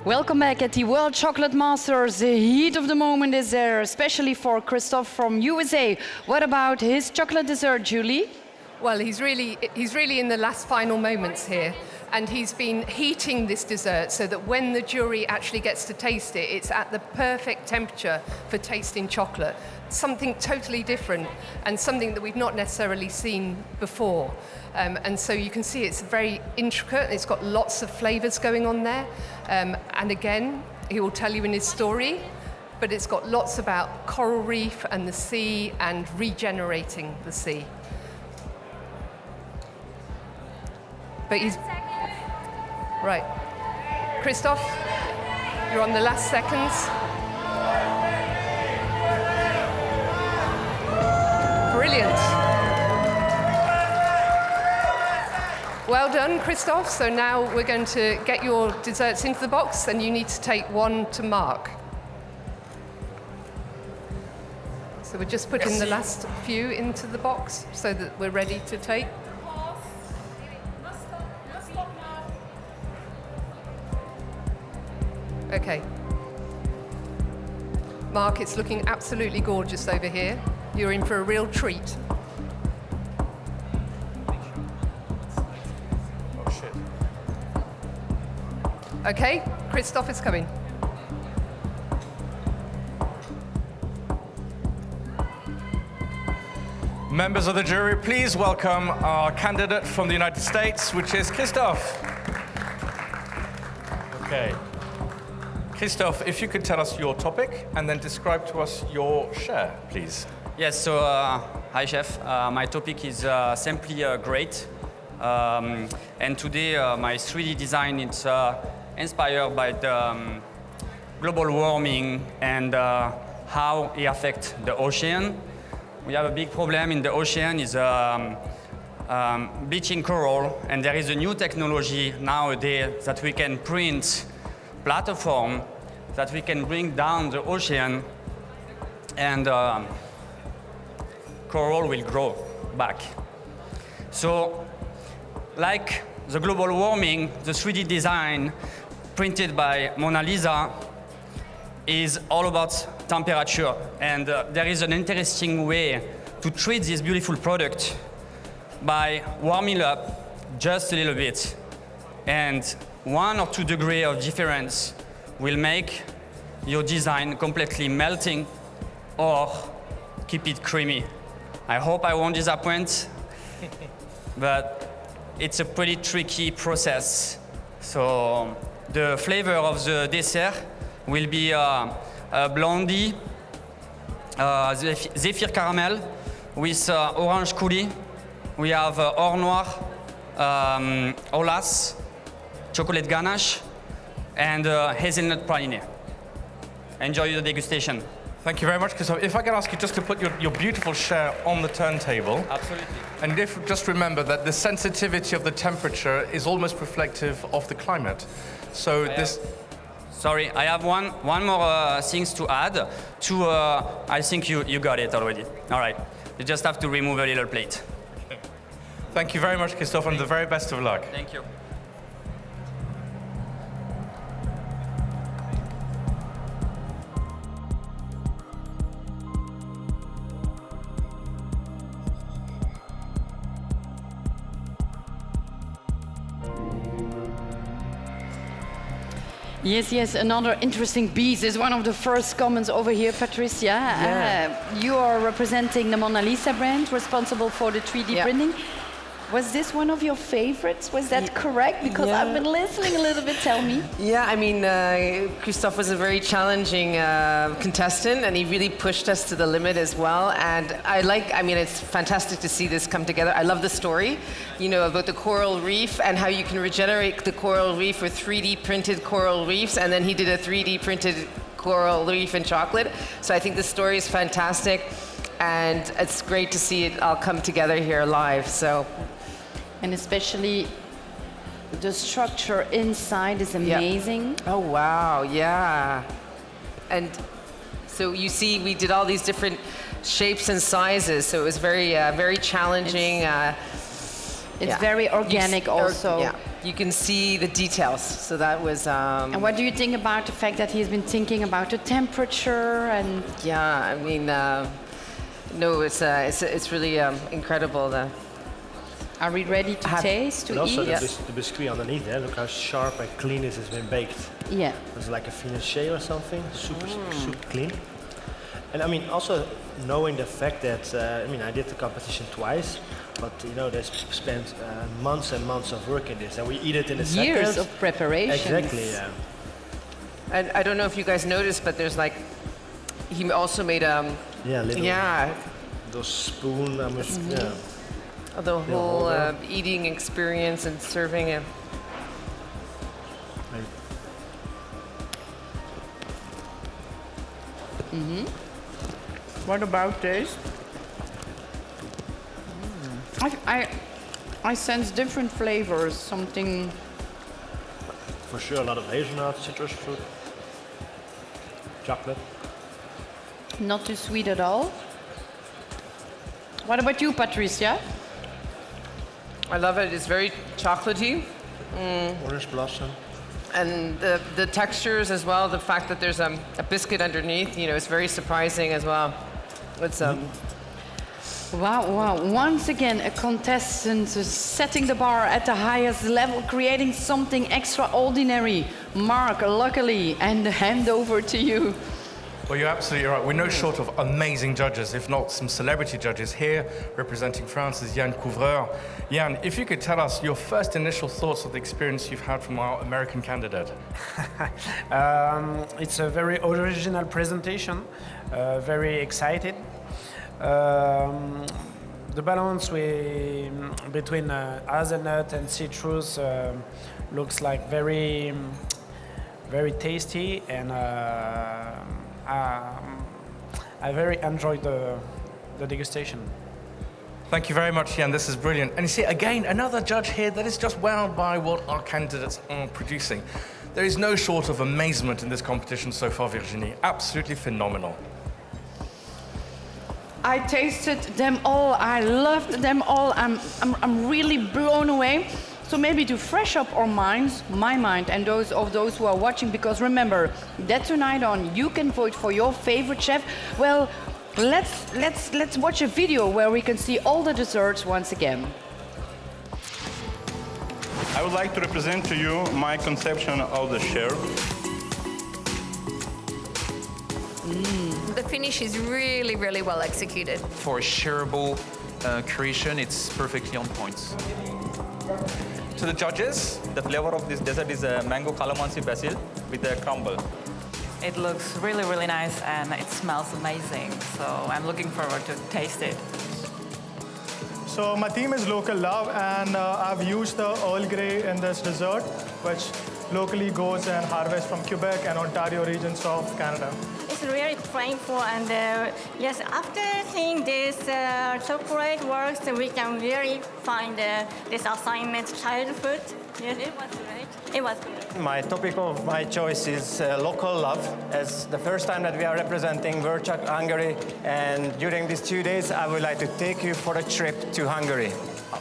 Welcome back at the World Chocolate Masters. The heat of the moment is there, especially for Christophe from USA. What about his chocolate dessert, Julie? Well, he's really in the last final moments here. And he's been heating this dessert so that when the jury actually gets to taste it, it's at the perfect temperature for tasting chocolate. Something totally different and something that we've not necessarily seen before. And so you can see it's very intricate. It's got lots of flavors going on there. And again, he will tell you in his story, but it's got lots about coral reef and the sea and regenerating the sea. But he's... Right. Christophe, you're on the last seconds. Brilliant. Well done, Christophe. So now we're going to get your desserts into the box, and you need to take one to Mark. So we're just putting the last few into the box so that we're ready to take. Okay. Mark, it's looking absolutely gorgeous over here. You're in for a real treat. Oh, shit. Okay, Christophe is coming. Members of the jury, please welcome our candidate from the United States, which is Christophe. Okay. Christophe, if you could tell us your topic and then describe to us your share, please. Yes, so hi, Chef. My topic is simply great. And today my 3D design is inspired by the global warming and how it affects the ocean. We have a big problem in the ocean is bleaching coral, and there is a new technology nowadays that we can print platform that we can bring down the ocean, and coral will grow back. So, like the global warming, the 3D design printed by Mona Lisa is all about temperature, and there is an interesting way to treat this beautiful product by warming up just a little bit, and 1 or 2 degrees of difference will make your design completely melting or keep it creamy. I hope I won't disappoint, but it's a pretty tricky process. So the flavor of the dessert will be a blondie, zephyr caramel with orange coulis. We have or noir, olas, chocolate ganache, and hazelnut praline. Enjoy the degustation. Thank you very much, Christophe. If I can ask you just to put your beautiful share on the turntable. Absolutely. And just remember that the sensitivity of the temperature is almost reflective of the climate. So Sorry, I have one more things to add. I think you got it already. All right, you just have to remove a little plate. Thank you very much, Christophe, and the very best of luck. Thank you. Yes, another interesting piece is one of the first comments over here, Patricia. Yeah. You are representing the Mona Lisa brand, responsible for the 3D printing. Was this one of your favorites? Was that correct? Because I've been listening a little bit, tell me. Yeah, I mean, Christophe was a very challenging contestant, and he really pushed us to the limit as well. And it's fantastic to see this come together. I love the story, about the coral reef and how you can regenerate the coral reef with 3D printed coral reefs, and then he did a 3D printed coral reef in chocolate. So I think the story is fantastic, and it's great to see it all come together here live. So. And especially the structure inside is amazing. Yep. Oh, wow, yeah. And so you see, we did all these different shapes and sizes, so it was very challenging. It's very organic also. you can see the details. So that was. And what do you think about the fact that he's been thinking about the temperature and? Yeah, I mean, no, it's really incredible. Are we ready to taste, to and also eat? the biscuit underneath there, look how sharp and clean this has been baked. Yeah. It's like a finalist or something, super clean. And I mean, also knowing the fact that, I mean, I did the competition twice, but you know, they spent months and months of work in this, and we eat it in a second. Years of preparation. Exactly, yeah. And I don't know if you guys noticed, but there's like, he also made those spoon, yeah. The whole eating experience and serving it. What about this? I sense different flavors. Something. For sure, a lot of hazelnut, citrus fruit, chocolate. Not too sweet at all. What about you, Patricia? I love it. It's very chocolatey. Orange blossom. And the textures as well, the fact that there's a biscuit underneath, you know, it's very surprising as well. It's Wow. Once again, a contestant setting the bar at the highest level, creating something extraordinary. Mark, luckily, and hand over to you. Well, you're absolutely right. We're no short of amazing judges, if not some celebrity judges. Here, representing France, is Yann Couvreur. Yann, if you could tell us your first initial thoughts of the experience you've had from our American candidate. It's a very original presentation, very excited. The balance between hazelnut and citrus looks like very tasty, and I very enjoyed the degustation. Thank you very much, Yann. This is brilliant. And you see, again, another judge here that is just wowed by what our candidates are producing. There is no short of amazement in this competition so far, Virginie. Absolutely phenomenal. I tasted them all. I loved them all. I'm really blown away. So maybe to fresh up our minds, my mind, and those of those who are watching, because remember that tonight on you can vote for your favorite chef. Well, let's watch a video where we can see all the desserts once again. I would like to represent to you my conception of the share. The finish is really, really well executed. For a shareable creation, it's perfectly on point. To the judges, the flavor of this dessert is a mango calamansi basil with a crumble. It looks really, really nice and it smells amazing. So I'm looking forward to taste it. So my theme is local love, and I've used the Earl Grey in this dessert, which locally goes and harvests from Quebec and Ontario regions of Canada. It's really playful, and yes, after seeing this chocolate works, we can really find this assignment childhood. Yes, it was great. It was good. My topic of my choice is local love, as the first time that we are representing Workshop Hungary, and during these 2 days I would like to take you for a trip to Hungary.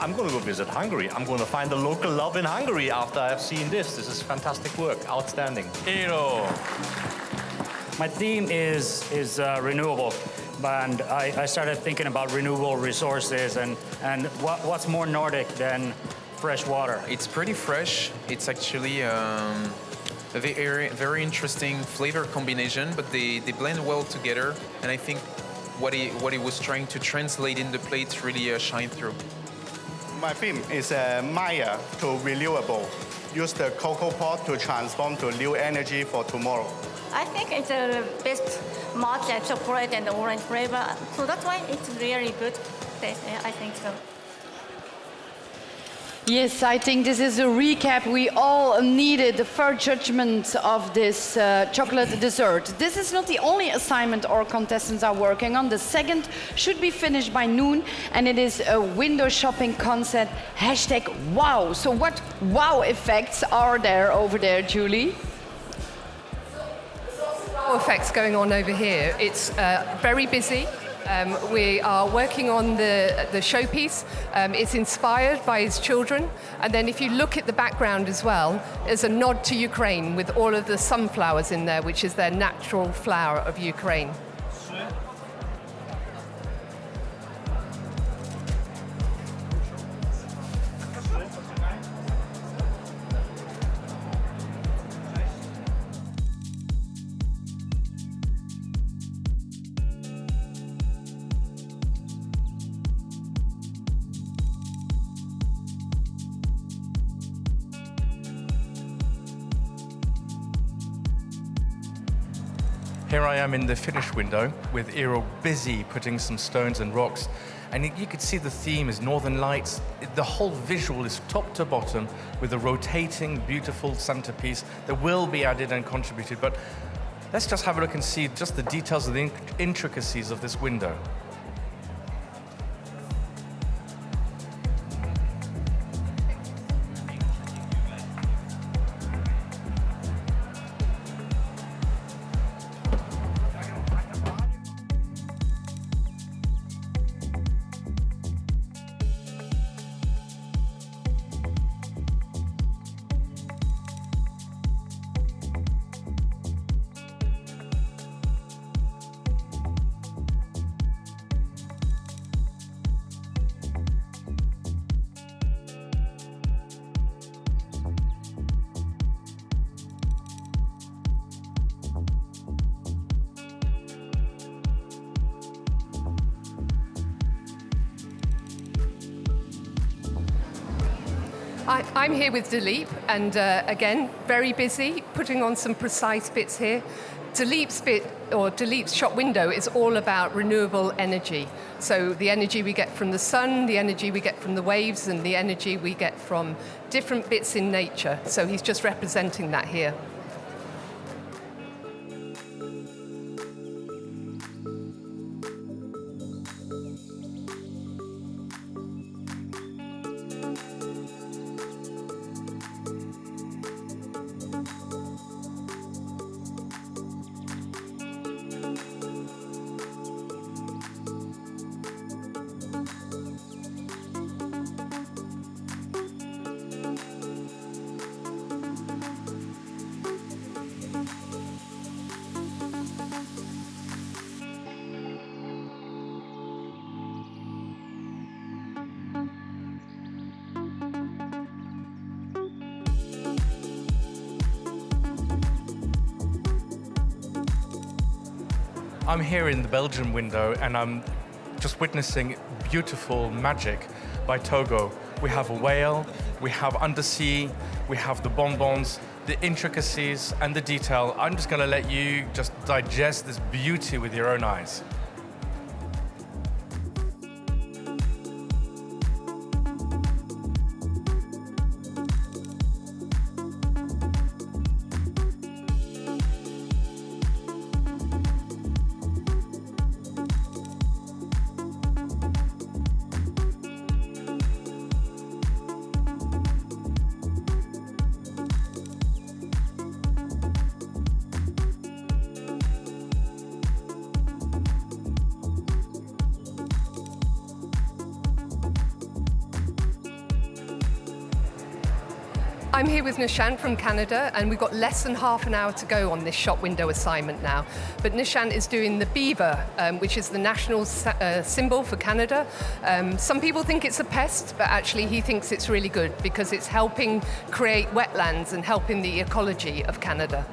I'm going to go visit Hungary. I'm going to find the local love in Hungary after I've seen this. This is fantastic work. Outstanding. Hero. My theme is renewable, and I started thinking about renewable resources and what's more Nordic than fresh water. It's pretty fresh. It's actually a very interesting flavor combination, but they blend well together. And I think what he was trying to translate in the plate really shine through. My theme is Maya to renewable. Use the cocoa pod to transform to new energy for tomorrow. I think it's the best matcha chocolate and orange flavor, so that's why it's really good taste. I think so. Yes, I think this is a recap we all needed, the fair judgment of this chocolate dessert. This is not the only assignment our contestants are working on. The second should be finished by noon, and it is a window shopping concept, #wow. So what wow effects are there over there, Julie? Effects going on over here. It's very busy. We are working on the showpiece. It's inspired by his children. And then if you look at the background as well, there's a nod to Ukraine with all of the sunflowers in there, which is their natural flower of Ukraine. Here I am in the finished window with Eero busy putting some stones and rocks. And you could see the theme is Northern Lights. The whole visual is top to bottom with a rotating, beautiful centerpiece that will be added and contributed. But let's just have a look and see just the details of the intricacies of this window. I'm here with Dileep, and again, very busy, putting on some precise bits here. Dileep's shop window is all about renewable energy. So the energy we get from the sun, the energy we get from the waves, and the energy we get from different bits in nature. So he's just representing that here. I'm here in the Belgian window and I'm just witnessing beautiful magic by Togo. We have a whale, we have undersea, we have the bonbons, the intricacies and the detail. I'm just going to let you just digest this beauty with your own eyes. I'm here with Nishant from Canada, and we've got less than half an hour to go on this shop window assignment now. But Nishant is doing the beaver, which is the national symbol for Canada. Some people think it's a pest, but actually he thinks it's really good because it's helping create wetlands and helping the ecology of Canada.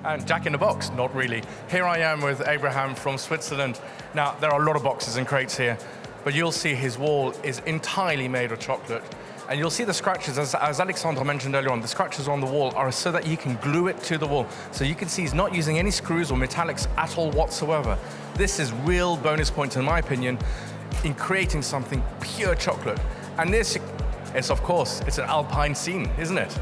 And Jack in the Box, not really. Here I am with Abraham from Switzerland. Now, there are a lot of boxes and crates here, but you'll see his wall is entirely made of chocolate. And you'll see the scratches, as Alexandre mentioned earlier on, the scratches on the wall are so that you can glue it to the wall. So you can see he's not using any screws or metallics at all whatsoever. This is real bonus points, in my opinion, in creating something pure chocolate. And this is, of course, it's an alpine scene, isn't it?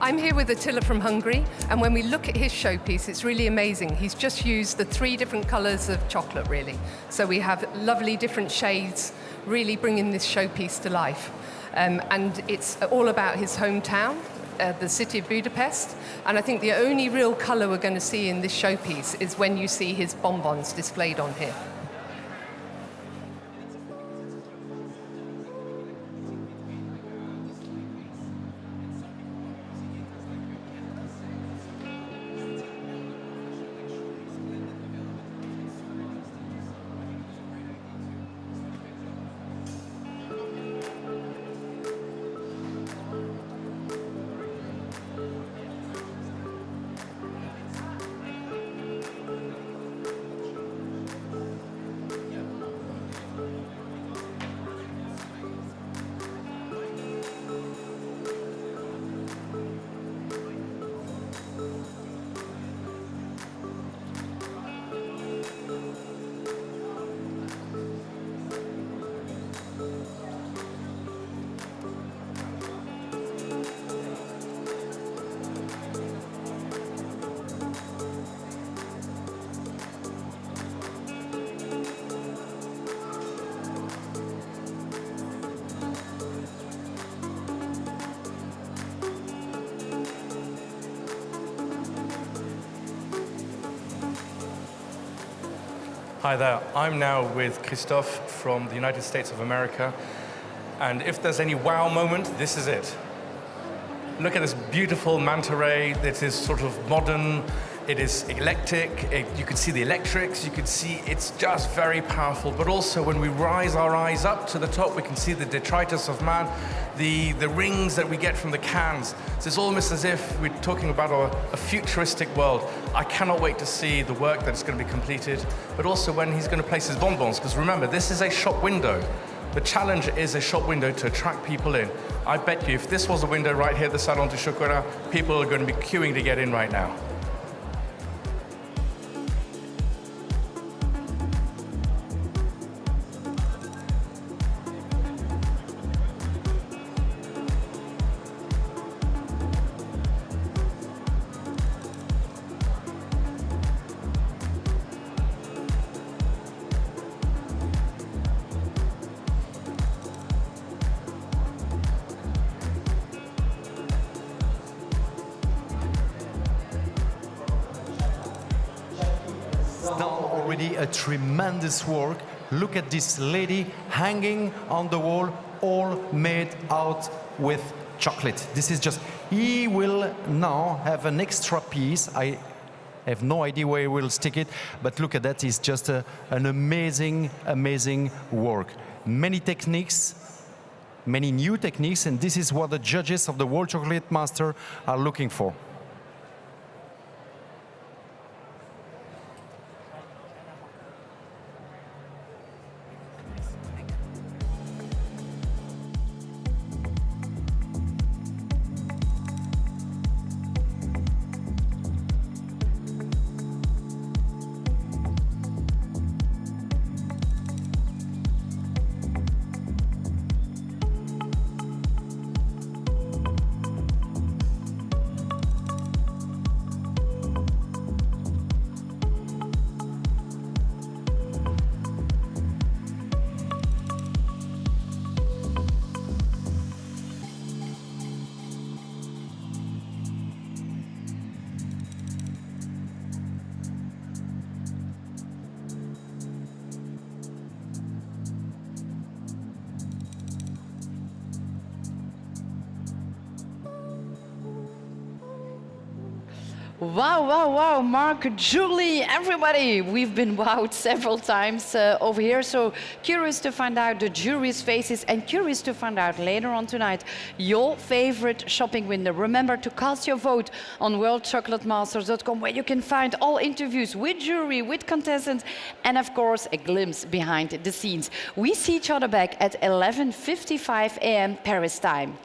I'm here with Attila from Hungary, and when we look at his showpiece, it's really amazing. He's just used the 3 different colors of chocolate, really. So we have lovely different shades, really bringing this showpiece to life. And it's all about his hometown, the city of Budapest. And I think the only real color we're going to see in this showpiece is when you see his bonbons displayed on here. Hi there, I'm now with Christophe from the United States of America. And if there's any wow moment, this is it. Look at this beautiful manta ray that is sort of modern, it is eclectic, you can see the electrics, you can see it's just very powerful, but also when we rise our eyes up to the top, we can see the detritus of man, the rings that we get from the cans. So it's almost as if we're talking about a futuristic world. I cannot wait to see the work that's going to be completed, but also when he's going to place his bonbons, because remember, this is a shop window. The challenge is a shop window to attract people in. I bet you if this was a window right here at the Salon du Chocolat, people are going to be queuing to get in right now. Already a tremendous work. Look at this lady hanging on the wall, all made out with chocolate. This is just, he will now have an extra piece. I have no idea where he will stick it, but look at that, it's just an amazing, amazing work. Many techniques, many new techniques, and this is what the judges of the World Chocolate Master are looking for. Wow, wow, wow, Mark, Julie, everybody. We've been wowed several times over here, so curious to find out the jury's faces and curious to find out later on tonight your favorite shopping window. Remember to cast your vote on worldchocolatemasters.com, where you can find all interviews with jury, with contestants, and of course a glimpse behind the scenes. We see each other back at 11:55 a.m. Paris time.